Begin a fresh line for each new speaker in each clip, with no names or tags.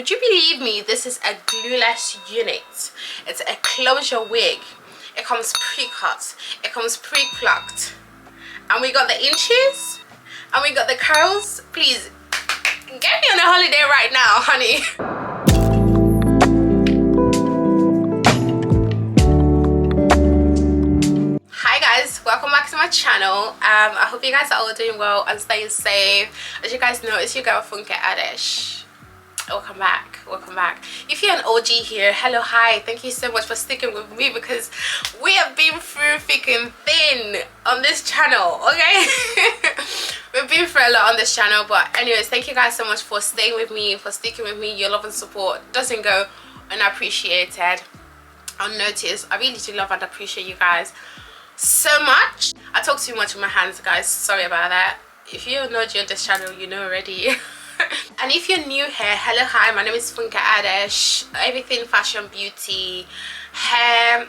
would you believe me, this is a glueless unit. It's a closure wig. It comes pre-cut, it comes pre-plucked, and we got the inches and we got the curls. Please get me on a holiday right now, honey. Hi guys, welcome back to my channel. I hope you guys are all doing well and staying safe. As you guys know, it's your girl FUNKE ADESH. Welcome back, welcome back. If you're an OG here, hello, hi, thank you so much for sticking with me, because we have been through thick and thin on this channel, okay? We've been through a lot on this channel, but anyways, thank you guys so much for staying with me, for sticking with me. Your love and support doesn't go unappreciated, unnoticed. I really do love and appreciate you guys so much. I talk too much with my hands, guys, sorry about that. If you're not new on this channel, you know already. And if you're new here, hello, hi, my name is FUNKE ADESH. Everything fashion, beauty, hair,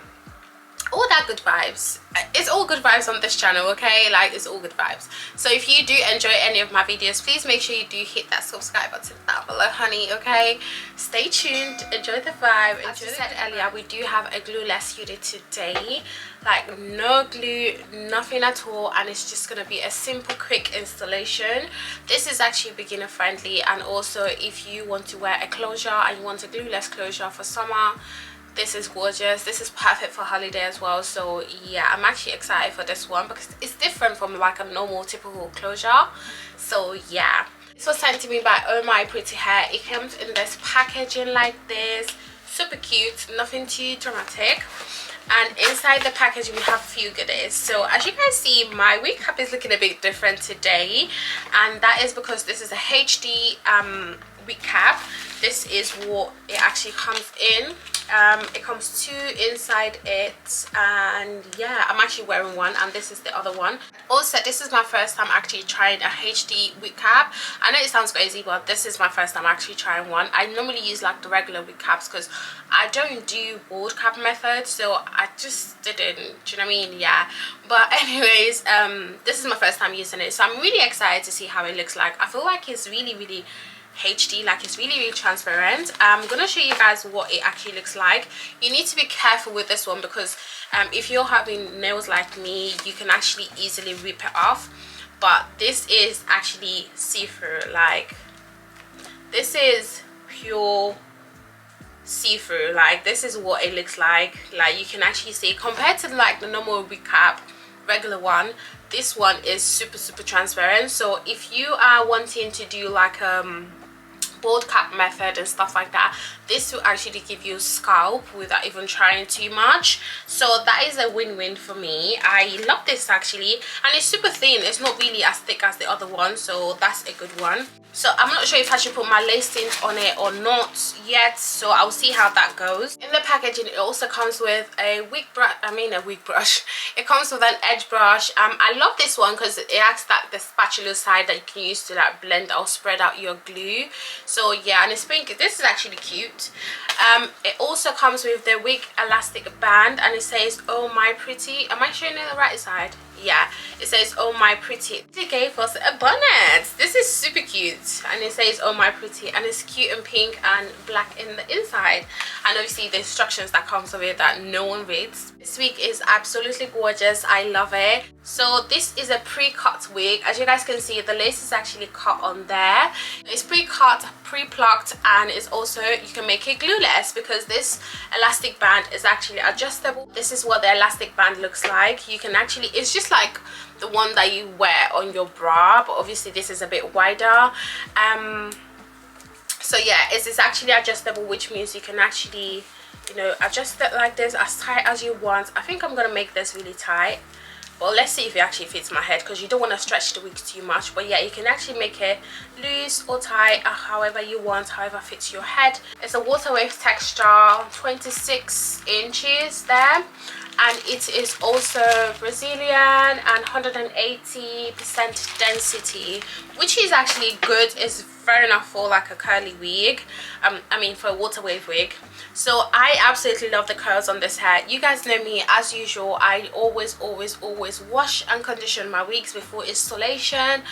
all that good vibes. It's all good vibes on this channel, okay? Like, it's all good vibes. So if you do enjoy any of my videos, please make sure you do hit that subscribe button down below, honey, okay? Stay tuned, enjoy the vibe. As I said earlier, we do have a glueless unit today. Like, no glue, nothing at all, and it's just gonna be a simple, quick installation. This is actually beginner friendly, and also if you want to wear a closure and you want a glueless closure for summer, this is gorgeous. This is perfect for holiday as well. So yeah, I'm actually excited for this one because it's different from like a normal typical closure. So yeah, this was sent to me by OhMyPrettyhair. It comes in this packaging like this, super cute, nothing too dramatic. And inside the package we have a few goodies. So as you guys see, my wig cap is looking a bit different today, and that is because this is a HD wig cap. This is what it actually comes in. It comes two inside it, and yeah, I'm actually wearing one and this is the other one. Also, this is my first time actually trying a HD wig cap. I know it sounds crazy, but this is my first time actually trying one. I normally use like the regular wig caps because I don't do bald cap method, so I just didn't, do you know what I mean? Yeah, but anyways, this is my first time using it, so I'm really excited to see how it looks like. I feel like it's really HD, like it's really transparent. I'm gonna show you guys what it actually looks like. You need to be careful with this one because if you're having nails like me, you can actually easily rip it off. But this is actually see-through. Like, this is pure see-through. Like, this is what it looks like. Like, you can actually see, compared to like the normal wig cap, regular one, this one is super transparent. So if you are wanting to do like bald cap method and stuff like that, this will actually give you scalp without even trying too much. So that is a win-win for me. I love this actually, and it's super thin. It's not really as thick as the other one, so that's a good one. So I'm not sure if I should put my lace tint on it or not yet, so I'll see how that goes. In the packaging, it also comes with a wig brush. It comes with an edge brush. I love this one because it acts like the spatula side that you can use to like blend or spread out your glue. So yeah, and it's pink. This is actually cute. It also comes with the wig elastic band, and it says OhMyPretty. Am I showing it the right side? Yeah, it says OhMyPretty. They gave us a bonnet. This is super cute, and it says OhMyPretty, and it's cute and pink and black in the inside. And obviously the instructions that comes with it that no one reads. This wig is absolutely gorgeous. I love it. So this is a pre-cut wig. As you guys can see, the lace is actually cut on there. It's pre-cut, pre-plucked, and it's also, you can make it glueless because this elastic band is actually adjustable. This is what the elastic band looks like. You can actually, it's just like the one that you wear on your bra, but obviously this is a bit wider. So yeah, it's actually adjustable, which means you can actually, you know, adjust it like this, as tight as you want. I think I'm gonna make this really tight, but let's see if it actually fits my head, because you don't want to stretch the wig too much. But yeah, you can actually make it loose or tight, however you want, however fits your head. It's a water wave texture, 26 inches there, and it is also Brazilian and 180% density, which is actually good. It's fair enough for like a curly wig, I mean for a water wave wig. So I absolutely love the curls on this hair. You guys know me, as usual, I always wash and condition my wigs before installation.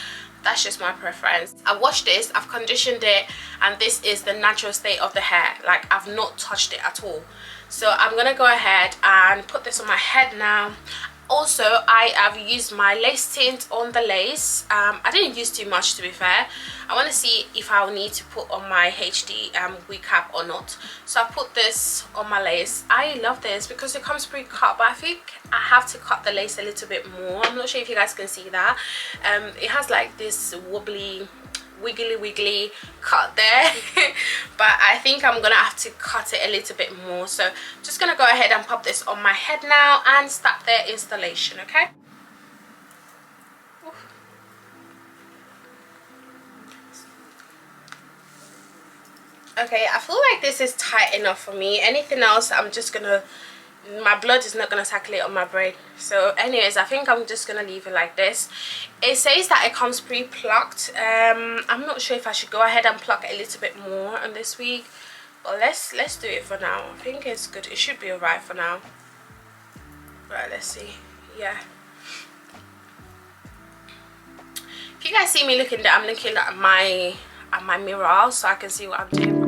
That's just my preference. I washed this, I've conditioned it, and this is the natural state of the hair. Like, I've not touched it at all. So I'm gonna go ahead and put this on my head now. Also, I have used my lace tint on the lace. I didn't use too much, to be fair. I want to see if I'll need to put on my HD wig cap or not. So I put this on my lace. I love this because it comes pre-cut, but I think I have to cut the lace a little bit more. I'm not sure if you guys can see that. It has like this wiggly cut there. But I think I'm gonna have to cut it a little bit more. So just gonna go ahead and pop this on my head now and start the installation. Okay, okay, I feel like this is tight enough for me. Anything else, I'm just gonna, my blood is not gonna circulate on my braid. So anyways, I think I'm just gonna leave it like this. It says that it comes pre-plucked. I'm not sure if I should go ahead and pluck a little bit more on this wig, but let's do it for now. I think it's good. It should be alright for now. Right, let's see. Yeah, if you guys see me looking there, I'm looking at my mirror so I can see what I'm doing.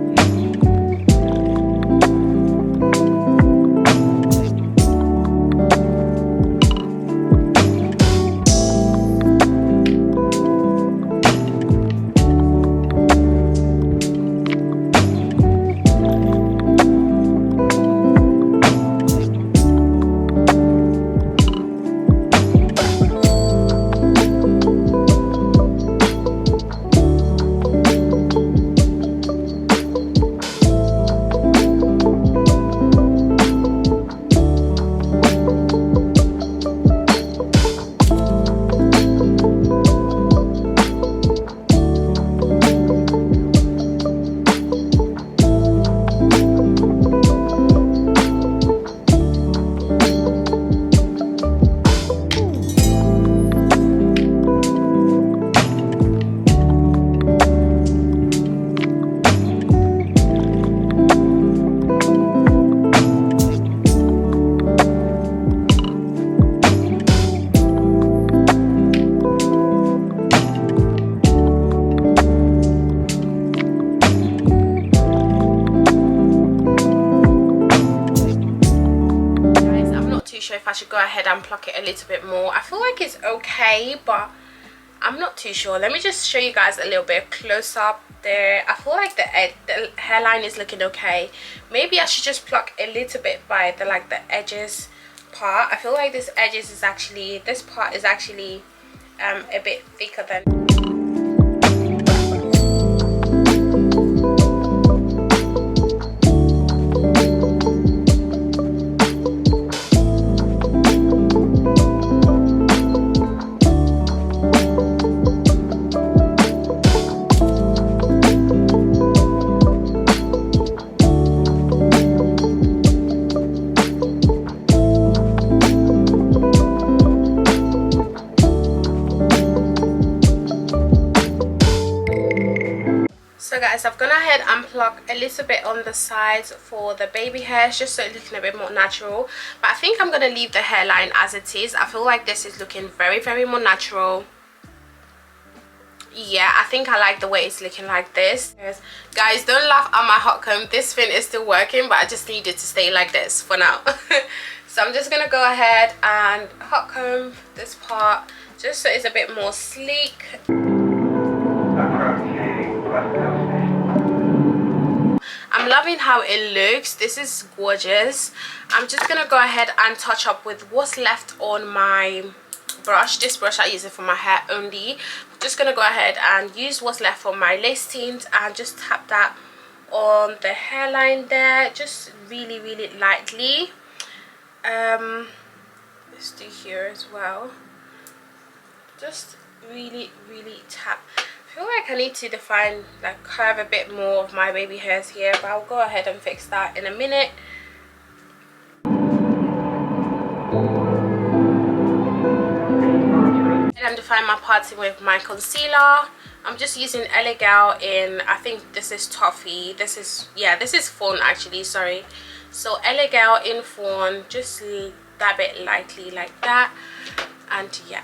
If I should go ahead and pluck it a little bit more. I feel like it's okay, but I'm not too sure. Let me just show you guys a little bit close up there. I feel like the hairline is looking okay. Maybe I should just pluck a little bit by the edges part. I feel like this part is actually a bit thicker than. So guys, I've gone ahead and plucked a little bit on the sides for the baby hairs, just so it's looking a bit more natural. But I think I'm going to leave the hairline as it is. I feel like this is looking very more natural. Yeah, I think I like the way it's looking like this. Guys, don't laugh at my hot comb. This thing is still working, but I just need it to stay like this for now. So I'm just going to go ahead and hot comb this part just so it's a bit more sleek. I'm loving how it looks. This is gorgeous. I'm just gonna go ahead and touch up with what's left on my brush. This brush I use it for my hair only. I'm just gonna go ahead and use what's left on my lace tint and just tap that on the hairline there, just really lightly. Let's do here as well. Just really tap. I feel like I need to define, curve a bit more of my baby hairs here, but I'll go ahead and fix that in a minute. And define my parts with my concealer. I'm just using Elegant in, I think this is Toffee. This is Fawn actually, sorry. So Elegant in Fawn, just dab it lightly like that, and yeah.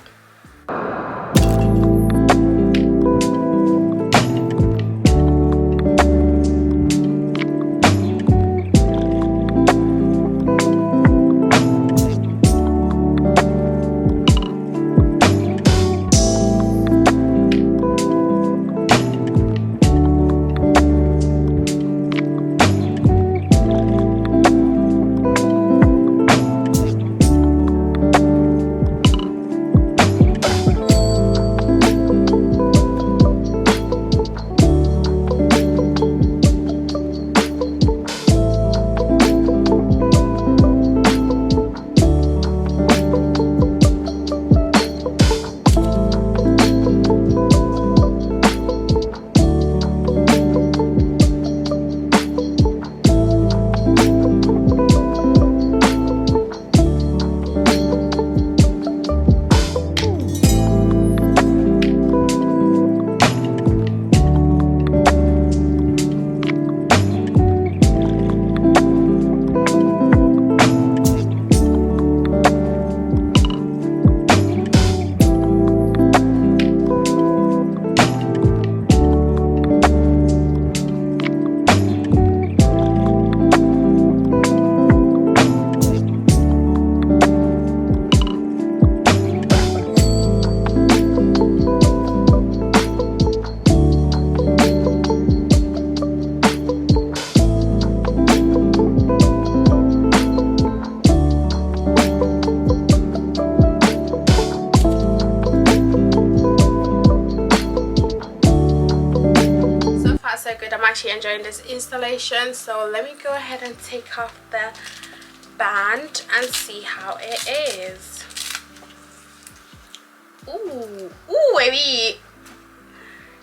during this installation. So let me go ahead and take off the band and see how it is. Ooh, baby,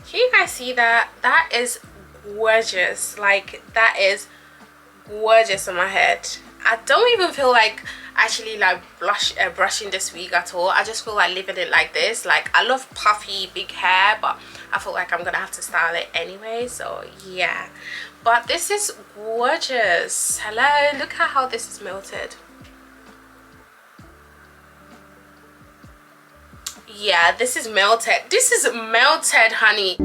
can you guys see that? That is gorgeous. Like, that is gorgeous on my head. I don't even feel like actually like brushing this wig at all. I just feel like leaving it like this. Like, I love puffy big hair, but I feel like I'm gonna have to style it anyway, so yeah. But this is gorgeous. Hello, look at how this is melted. Yeah, this is melted. This is melted, honey.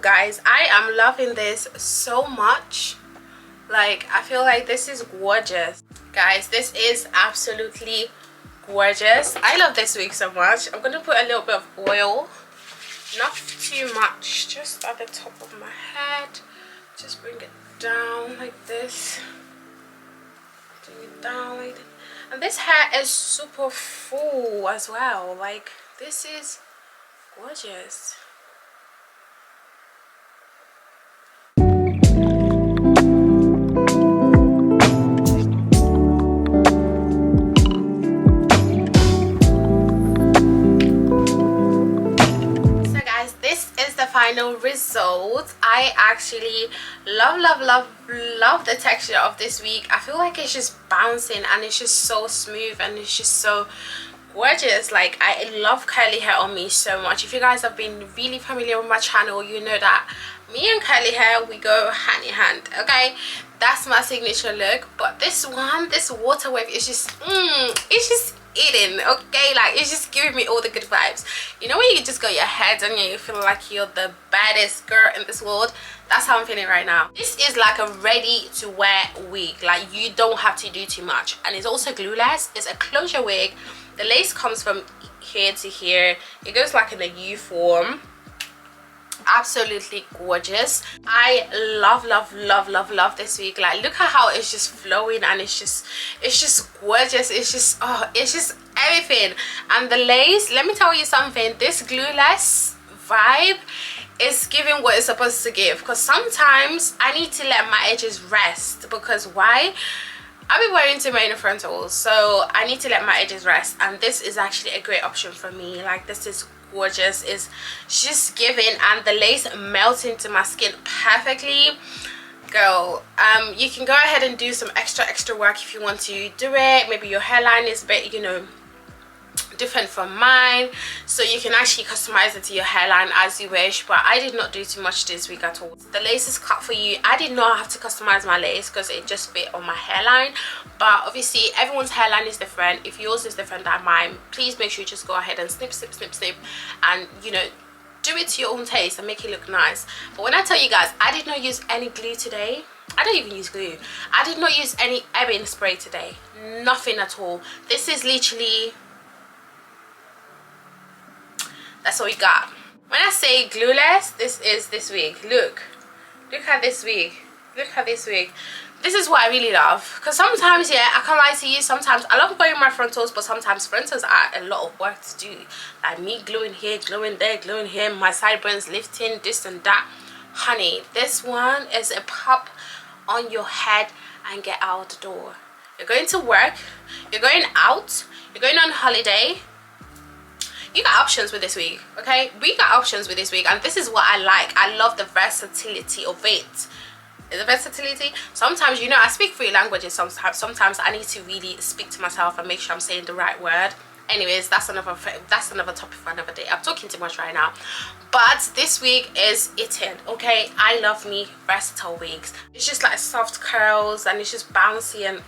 Guys, I am loving this so much. Like, I feel like this is gorgeous. Guys, this is absolutely gorgeous. I love this wig so much. I'm gonna put a little bit of oil, not too much, just at the top of my head. Just bring it down like this. Bring it down like that. And this hair is super full as well. Like, this is gorgeous. Final result. I actually love the texture of this wig. I feel like it's just bouncing and it's just so smooth and it's just so gorgeous. Like, I love curly hair on me so much. If you guys have been really familiar with my channel, you know that me and curly hair, we go hand in hand. Okay, that's my signature look. But this one, this water wave is just it's just eating. Okay, like, it's just giving me all the good vibes. You know when you just got your head and you feel like you're the baddest girl in this world? That's how I'm feeling right now. This is like a ready to wear wig. Like, you don't have to do too much, and it's also glueless. It's a closure wig. The lace comes from here to here. It goes like in a U form. Absolutely gorgeous. I love this wig. Like, look at how it's just flowing and it's just gorgeous. It's just, oh, it's just everything. And the lace, let me tell you something, this glueless vibe is giving what it's supposed to give, because sometimes I need to let my edges rest. Because why? I've been wearing too many frontals, so I need to let my edges rest, and this is actually a great option for me. Like, this is gorgeous. It's just giving, and the lace melts into my skin perfectly. Girl, you can go ahead and do some extra work if you want to do it. Maybe your hairline is a bit, you know, different from mine, so you can actually customize it to your hairline as you wish. But I did not do too much this week at all. The lace is cut for you. I did not have to customize my lace because it just fit on my hairline, but obviously everyone's hairline is different. If yours is different than mine, please make sure you just go ahead and snip and, you know, do it to your own taste and make it look nice. But when I tell you guys, I did not use any glue today. I don't even use glue. I did not use any ebbing spray today. Nothing at all. This is literally, that's what we got. When I say glueless, this is this wig. Look at this wig. Look at this wig. This is what I really love, because sometimes, yeah, I can't lie to you, sometimes I love wearing my frontals, but sometimes frontals are a lot of work to do. Like me gluing here, gluing there, gluing here, my sideburns lifting, this and that. Honey, this one is a pop on your head and get out the door. You're going to work, you're going out, you're going on holiday. You got options with this wig, okay? We got options with this wig, and this is what I like. I love the versatility of it. The versatility. Sometimes, you know, I speak 3 languages. Sometimes I need to really speak to myself and make sure I'm saying the right word. Anyways, that's another topic for another day. I'm talking too much right now. But this wig is eating, okay? I love me versatile wigs. It's just like soft curls and it's just bouncy and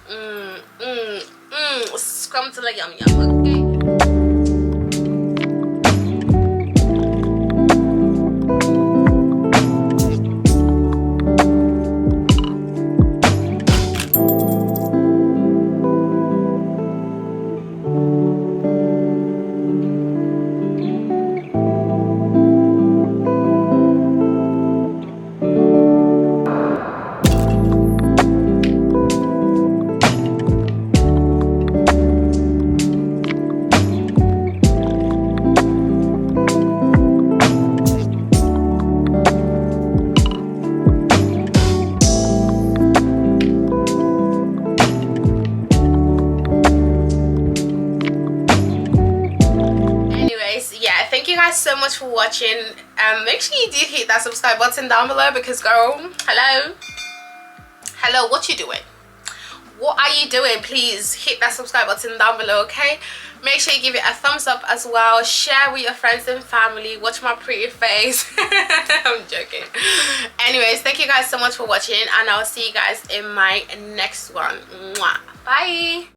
scrum to like yum yum, okay? Thank you guys so much for watching. Make sure you do hit that subscribe button down below because girl, hello, what you doing? What are you doing? Please hit that subscribe button down below, okay? Make sure you give it a thumbs up as well. Share with your friends and family. Watch my pretty face. I'm joking. Anyways, thank you guys so much for watching and I'll see you guys in my next one. Mwah. Bye.